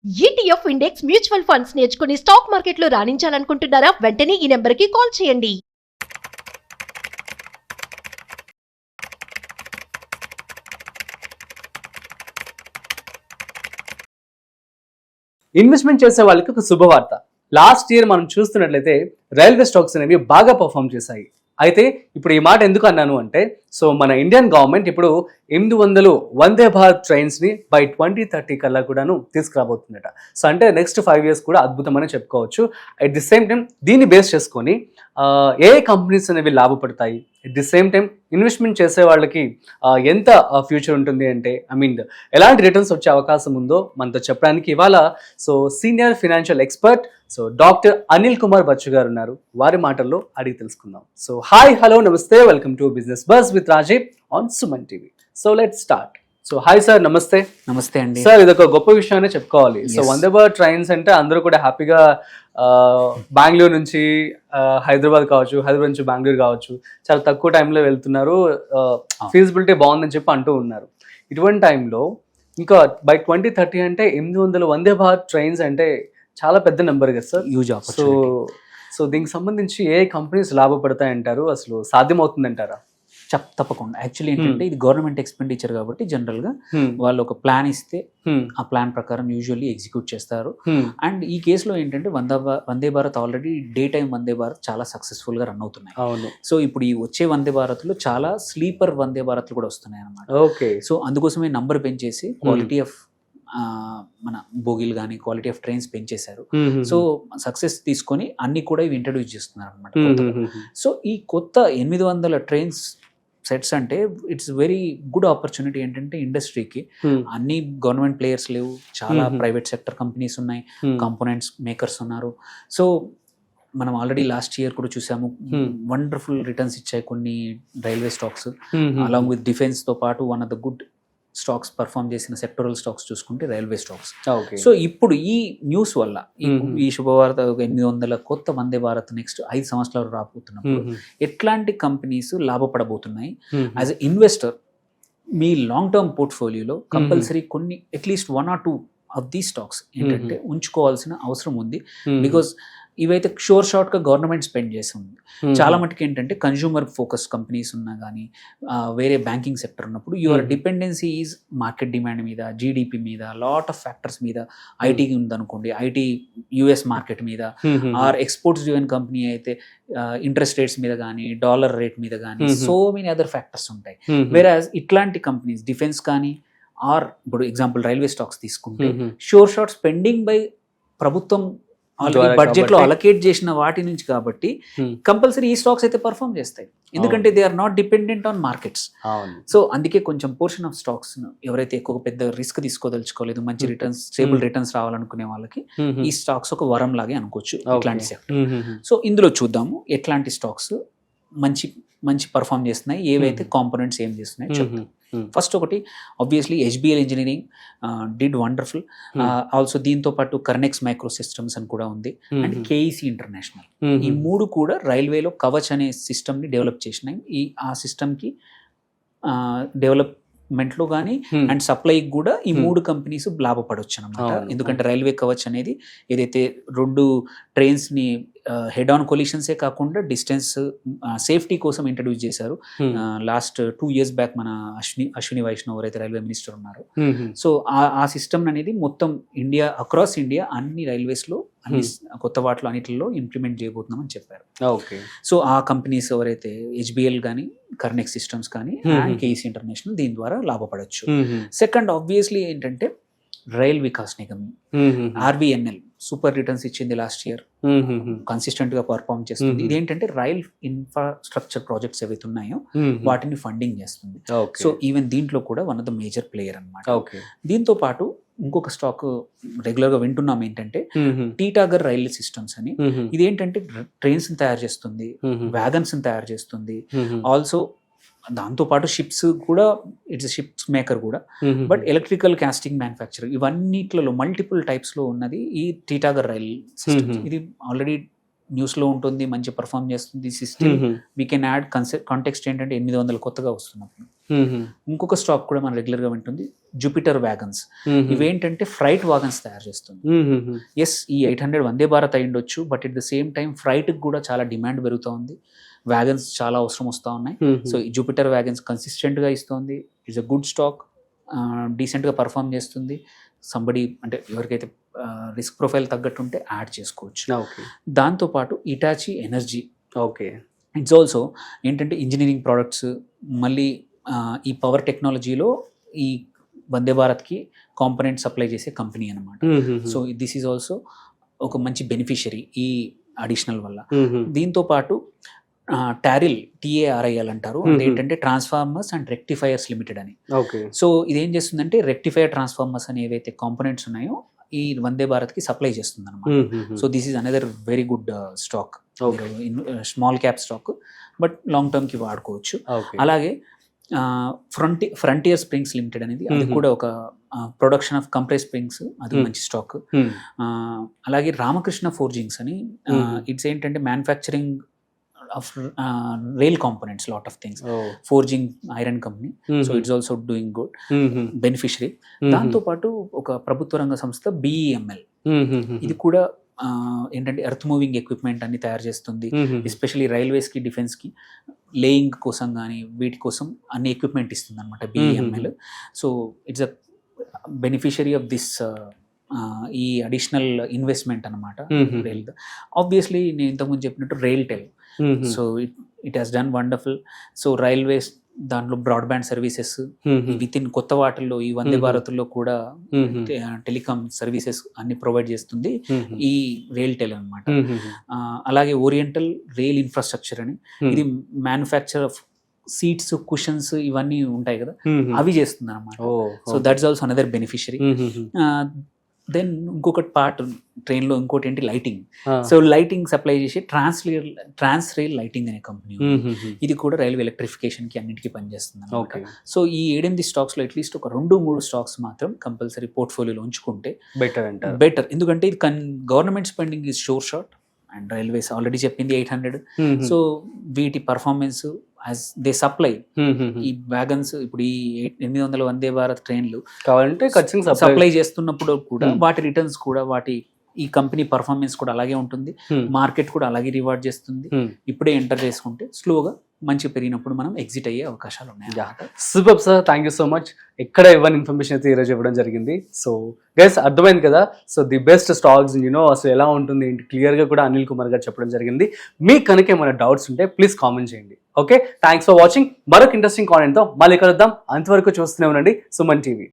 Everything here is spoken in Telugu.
ఈటీఎఫ్ ఇండెక్స్ మ్యూచువల్ ఫండ్స్ నేర్చుకుని స్టాక్ మార్కెట్లో రాణించాలనుకుంటున్నారా? వెంటనే ఈ నెంబర్కి కాల్ చేయండి. ఇన్వెస్ట్మెంట్ చేసే వాళ్ళకి ఒక శుభవార్త. లాస్ట్ ఇయర్ మనం చూస్తున్నట్లయితే రైల్వే స్టాక్స్ అనేవి బాగా పర్ఫామ్ చేశాయి. అయితే ఇప్పుడు ఈ మాట ఎందుకు అన్నాను అంటే, సో మన ఇండియన్ గవర్నమెంట్ ఇప్పుడు 800 వందే భారత్ ట్రైన్స్ని బై 2030 కల్లా కూడాను తీసుకురాబోతుందట. సో అంటే నెక్స్ట్ 5 years కూడా అద్భుతమని చెప్పుకోవచ్చు. అట్ ది సేమ్ టైం దీన్ని బేస్ చేసుకొని ఏ కంపెనీస్ అనేవి లాభపడతాయి, at the same time investment చేసే వాళ్ళకి ఎంత ఫ్యూచర్ ఉంటుంది అంటే, ఎలాంటి రిటర్న్స్ వచ్చే అవకాశం ఉందో మనతో చెప్పడానికి ఇవాళ so senior financial expert so doctor Anil Kumar Bachchu గారు ఉన్నారు. వారి మాటల్లో అడిగి తెలుసుకుందాం. సో హాయ్, హలో, నమస్తే, welcome to Business Bus with Rajiv on Suman TV. So let's start. So hi sir, నమస్తే. నమస్తే అండి సార్, ఇది ఒక గొప్ప విషయాన్ని చెప్పుకోవాలి. సో వందే భారత్ ట్రైన్స్ అంటే అందరూ కూడా హ్యాపీగా బెంగళూరు నుంచి హైదరాబాద్ కావచ్చు, హైదరాబాద్ నుంచి బెంగళూరు కావచ్చు, చాలా తక్కువ టైంలో వెళ్తున్నారు, ఫీజిబిలిటీ బాగుందని చెప్పి అంటూ ఉన్నారు. ఇటువంటి టైంలో ఇంకా బై 2030 అంటే 800 వందే భారత్ ట్రైన్స్ అంటే చాలా పెద్ద నెంబర్ కదా సార్. యూజ్ సో దీనికి సంబంధించి ఏ కంపెనీస్ లాభపడతాయంటారు, అసలు సాధ్యమవుతుందంటారా? తప్పకుండా. యాక్చువల్లీ ఏంటంటే ఇది గవర్నమెంట్ ఎక్స్పెండిచర్ కాబట్టి జనరల్ గా వాళ్ళు ఒక ప్లాన్ ఇస్తే ఆ ప్లాన్ ప్రకారం యూజువల్లీ ఎగ్జిక్యూట్ చేస్తారు. అండ్ ఈ కేసులో ఏంటంటే Vande Bharat already day time Vande Bharat చాలా సక్సెస్ఫుల్ గా రన్ అవుతున్నాయి. సో ఇప్పుడు ఈ వచ్చే వందే భారత్ లో చాలా స్లీపర్ వందే భారత్ కూడా వస్తున్నాయి అన్నమాట. ఓకే. సో అందుకోసమే నంబర్ పెంచేసి క్వాలిటీ ఆఫ్ మన బోగీలు కానీ క్వాలిటీ ఆఫ్ ట్రైన్స్ పెంచేశారు. సో సక్సెస్ తీసుకొని అన్ని కూడా ఇవి ఇంట్రడ్యూస్ చేస్తున్నారు అనమాట. సో ఈ కొత్త 800 ట్రైన్స్ సెట్స్ అంటే ఇట్స్ వెరీ గుడ్ ఆపర్చునిటీ. ఏంటంటే ఇండస్ట్రీకి అన్ని గవర్నమెంట్ ప్లేయర్స్ లేవు, చాలా ప్రైవేట్ సెక్టర్ కంపెనీస్ ఉన్నాయి, కాంపోనెంట్స్ మేకర్స్ ఉన్నారు. సో మనం ఆల్రెడీ లాస్ట్ ఇయర్ కూడా చూసాము, వండర్ఫుల్ రిటర్న్స్ ఇచ్చాయి కొన్ని railway stocks. Along with defence తో పాటు one of the good stocks perform చేసిన సెక్టరల్ స్టాక్స్ చూసుకుంటే రైల్వే స్టాక్స్. సో ఇప్పుడు ఈ న్యూస్ వల్ల ఈ శుభవార్త 800 కొత్త వందే భారత్ నెక్స్ట్ 5 సంవత్సరాలు రాబోతున్నప్పుడు ఎట్లాంటి కంపెనీస్ లాభపడబోతున్నాయి, యాజ్ ఎ ఇన్వెస్టర్ మీ లాంగ్ టర్మ్ పోర్ట్ఫోలియోలో కంపల్సరీ కొన్ని at least 1 or 2 of the stocks ఏంటంటే ఉంచుకోవాల్సిన అవసరం ఉంది. బికాస్ ఇవైతే షోర్ షార్ట్ గా గవర్నమెంట్ స్పెండ్ చేస్తుంది. చాలా మటుకు ఏంటంటే కన్జ్యూమర్ ఫోకస్ కంపెనీస్ ఉన్నా కానీ వేరే బ్యాంకింగ్ సెక్టర్ ఉన్నప్పుడు your dependency is market demand మీద, జీడిపి మీద, లాట్ ఆఫ్ ఫ్యాక్టర్స్ మీద. ఐటీ ఉందనుకోండి, ఐటీ యుఎస్ మార్కెట్ మీద, ఆర్ ఎక్స్పోర్ట్స్ డ్రివెన్ కంపెనీ అయితే ఇంట్రెస్ట్ రేట్స్ మీద కానీ, డాలర్ రేట్ మీద కానీ, సో మెనీ అదర్ ఫ్యాక్టర్స్ ఉంటాయి. వేరాజ్ ఇట్లాంటి కంపెనీస్ డిఫెన్స్ కానీ, ఆర్ ఇప్పుడు ఎగ్జాంపుల్ రైల్వే స్టాక్స్ తీసుకుంటే షోర్ షార్ట్ స్పెండింగ్ బై ప్రభుత్వం బడ్జెట్ లో అలకేట్ చేసిన వాటి నుంచి కాబట్టి కంపల్సరీ ఈ స్టాక్స్ అయితే పర్ఫామ్ చేస్తాయి, ఎందుకంటే they are not dependent on markets. So అందుకే కొంచెం పోర్షన్ ఆఫ్ స్టాక్స్ ఎవరైతే ఎక్కువ పెద్ద రిస్క్ తీసుకోదలుచుకోలేదు, మంచి రిటర్న్స్, స్టేబుల్ రిటర్న్స్ రావాలనుకునే వాళ్ళకి ఈ స్టాక్స్ ఒక వరం లాగే అనుకోవచ్చు ఇట్లాంటి సెక్టర్. సో ఇందులో చూద్దాము ఎట్లాంటి స్టాక్స్ మంచి మంచి పర్ఫామ్ చేస్తున్నాయి, ఏవైతే కాంపోనెంట్స్ ఏం చేస్తున్నాయి చెప్తాం. ఫస్ట్ ఒకటి obviously HBL engineering did wonderful. Also దీంతో పాటు కర్నెక్స్ మైక్రో సిస్టమ్స్ అని కూడా ఉంది, అండ్ కేఈసి ఇంటర్నేషనల్. ఈ 3 కూడా రైల్వేలో కవచ్ అనే సిస్టమ్ ని డెవలప్ చేసినాయి. ఆ సిస్టమ్ కి డెవలప్మెంట్ లో కానీ అండ్ సప్లై కూడా ఈ 3 కంపెనీస్ లాభపడవచ్చు అనమాట. ఎందుకంటే రైల్వే కవచ్ అనేది ఏదైతే 2 ట్రైన్స్ ని హెడ్ ఆన్ కొలిషన్సే కాకుండా డిస్టెన్స్ సేఫ్టీ కోసం ఇంట్రడ్యూస్ చేశారు. లాస్ట్ 2 years బ్యాక్ మన అశ్విని వైష్ణవ్ ఎవరైతే రైల్వే మినిస్టర్ ఉన్నారు, సో ఆ సిస్టమ్ అనేది మొత్తం ఇండియా, అక్రాస్ ఇండియా అన్ని రైల్వేస్ లో అన్ని కొత్త వాటిలో అన్నిటిలో ఇంప్లిమెంట్ చేయబోతున్నామని చెప్పారు. సో ఆ కంపెనీస్ ఎవరైతే హెచ్బిఎల్ కానీ, కర్నెక్స్ సిస్టమ్స్ కానీ, అండ్ కేఈసి ఇంటర్నేషనల్ దీని ద్వారా లాభపడవచ్చు. సెకండ్ ఆబ్వియస్లీ ఏంటంటే rail Vikas Nigam, RVNL super returns ఇచ్చింది లాస్ట్ ఇయర్, కన్సిస్టెంట్ గా పర్ఫార్మ్ చేస్తుంది. ఇదేంటంటే రైల్ ఇన్ఫ్రాస్ట్రక్చర్ ప్రాజెక్ట్స్ ఏవైతే ఉన్నాయో వాటిని ఫండింగ్ చేస్తుంది. సో ఈవెన్ దీంట్లో కూడా one of the major player అనమాట. దీంతో పాటు ఇంకొక స్టాక్ రెగ్యులర్ గా వింటున్నాం ఏంటంటే టీటాగర్ రైల్వే సిస్టమ్స్ అని. ఇదేంటంటే ట్రైన్స్ తయారు చేస్తుంది, వ్యాగన్స్ తయారు చేస్తుంది, ఆల్సో దాంతో పాటు షిప్స్ కూడా, ఇట్స్ షిప్స్ మేకర్ కూడా, బట్ ఎలక్ట్రికల్ కాస్టింగ్ మ్యానుఫ్యాక్చర్ ఇవన్నిట్లలో మల్టిపుల్ టైప్స్ లో ఉన్నది ఈ టీటాగర్ రైల్ సిస్టమ్. ఇది ఆల్రెడీ న్యూస్లో ఉంటుంది, మంచి పర్ఫామ్ చేస్తుంది. System we can add context ఏంటంటే 800 కొత్తగా వస్తున్నప్పుడు. ఇంకొక స్టాక్ కూడా మనం రెగ్యులర్గా వింటుంది, జూపిటర్ వ్యాగన్స్. ఇవేంటంటే ఫ్రైట్ వాగన్స్ తయారు చేస్తుంది. ఎస్, ఈ 800 వందే భారత్ అయి ఉండొచ్చు, but at the same time ఫ్రైట్కి కూడా చాలా డిమాండ్ పెరుగుతూ ఉంది. వ్యాగన్స్ చాలా అవసరం వస్తూ ఉన్నాయి. సో ఈ జూపిటర్ వ్యాగన్స్ కన్సిస్టెంట్గా ఇస్తుంది. ఇట్స్ అ గుడ్ స్టాక్, డీసెంట్గా పర్ఫామ్ చేస్తుంది. సంబడి అంటే ఎవరికైతే రిస్క్ ప్రొఫైల్ తగ్గట్టు ఉంటే యాడ్ చేసుకోవచ్చు. దాంతోపాటు Hitachi energy, okay, it's also ఏంటంటే ఇంజనీరింగ్ ప్రోడక్ట్స్, మళ్ళీ ఈ పవర్ టెక్నాలజీలో ఈ వందే భారత్కి కాంపనెంట్ సప్లై చేసే కంపెనీ అనమాట. సో దిస్ ఈజ్ ఆల్సో ఒక మంచి బెనిఫిషరీ ఈ అడిషనల్ వల్ల. దీంతో పాటు టారిల్, TARIL అంటారు, అంటే ఏంటంటే ట్రాన్స్ఫార్మర్స్ అండ్ రెక్టిఫైయర్స్ లిమిటెడ్ అని. సో ఇదేం చేస్తుందంటే రెక్టిఫైయర్ ట్రాన్స్ఫార్మర్స్ అని ఏవైతే కాంపోనెంట్స్ ఉన్నాయో ఈ వందే భారత్కి సప్లై చేస్తుంది అనమాట. So this is another very good stock, small cap stock, but long term కి వాడుకోవచ్చు. అలాగే ఫ్రంటియర్ స్ప్రింగ్స్ లిమిటెడ్ అనేది, అది కూడా ఒక ప్రొడక్షన్ ఆఫ్ కంప్రెస్ స్ప్రింగ్స్, అది మంచి స్టాక్. అలాగే రామకృష్ణ ఫోర్జింగ్స్ అని, ఇట్స్ ఏంటంటే manufacturing of rail components, lot of things, forging iron company. So it's also doing good, beneficiary. దాంతో పాటు ఒక ప్రభుత్వ రంగ సంస్థ BEML, ఇది కూడా ఏంటంటే ఎర్త్ మూవింగ్ ఎక్విప్మెంట్ అన్ని తయారు చేస్తుంది. ఎస్పెషల్లీ రైల్వేస్ కి, డిఫెన్స్ కి లేయింగ్ కోసం కానీ వీటి కోసం అన్ని ఎక్విప్మెంట్ ఇస్తుంది అనమాట BEML. So it's a beneficiary of this ఈ అడిషనల్ ఇన్వెస్ట్మెంట్ అనమాట. రైల్ ఆబ్వియస్లీ నేను ఇంతకుముందు చెప్పినట్టు RailTel, so it has done wonderful. So railways దాంట్లో బ్రాడ్బ్యాండ్ సర్వీసెస్ విత్ ఇన్ కొత్త వాటిల్లో ఈ వందే భారత్లో కూడా టెలికాం సర్వీసెస్ అన్ని ప్రొవైడ్ చేస్తుంది ఈ రైల్టెల్ అనమాట. అలాగే ఓరియంటల్ రైల్ ఇన్ఫ్రాస్ట్రక్చర్ అని, ఇది మ్యానుఫ్యాక్చర్ ఆఫ్ సీట్స్, కుషన్స్ ఇవన్నీ ఉంటాయి కదా, అవి చేస్తుంది అనమాట. So that's also another beneficiary. Then ఇంకొకటి పార్ట్ ట్రైన్లో ఇంకోటి ఏంటి లైటింగ్. సో లైటింగ్ సప్లై చేసి ట్రాన్స్ రైల్ లైటింగ్ అనే కంపెనీ, ఇది కూడా రైల్వే ఎలక్ట్రిఫికేషన్ కి అన్నిటికీ పనిచేస్తుంది. సో ఈ 7-8 స్టాక్స్ లో అట్లీస్ట్ ఒక 2-3 స్టాక్స్ మాత్రం కంపల్సరీ పోర్ట్ఫోలియోలో ఉంచుకుంటే బెటర్. ఎందుకంటే ఇది government spending is sure shot and railways already చెప్పింది 800. సో వీటి పర్ఫార్మెన్స్ యాజ్ దే సప్లై ఈ వ్యాగన్స్, ఇప్పుడు ఈ 800 వందే భారత్ ట్రైన్లు కావాలంటే సప్లై చేస్తున్నప్పుడు కూడా వాటి రిటర్న్స్ కూడా, వాటి ఈ కంపెనీ పర్ఫార్మెన్స్ కూడా అలాగే ఉంటుంది. మార్కెట్ కూడా అలాగే రివార్డ్ చేస్తుంది. ఇప్పుడే ఎంటర్ చేసుకుంటే స్లోగా మంచి పెరిగినప్పుడు మనం ఎగ్జిట్ అయ్యే అవకాశాలు ఉన్నాయి. Super sir, thank you so much. ఎక్కడ ఇవ్వని ఇన్ఫర్మేషన్ అయితే ఈరోజు ఇవ్వడం జరిగింది. సో గైస్ అర్థమైంది కదా, సో ది బెస్ట్ స్టాక్స్ అసలు ఎలా ఉంటుంది ఏంటి క్లియర్ గా కూడా అనిల్ కుమార్ గారు చెప్పడం జరిగింది. మీకు కనుక ఏమైనా డౌట్స్ ఉంటే ప్లీజ్ కామెంట్ చేయండి. Okay, thanks for watching. మరొక ఇంట్రెస్టింగ్ కాంటెంట్ తో మళ్ళీ కలుద్దాం. అంతవరకు చూస్తూనే ఉండండి సుమన్ టీవీ.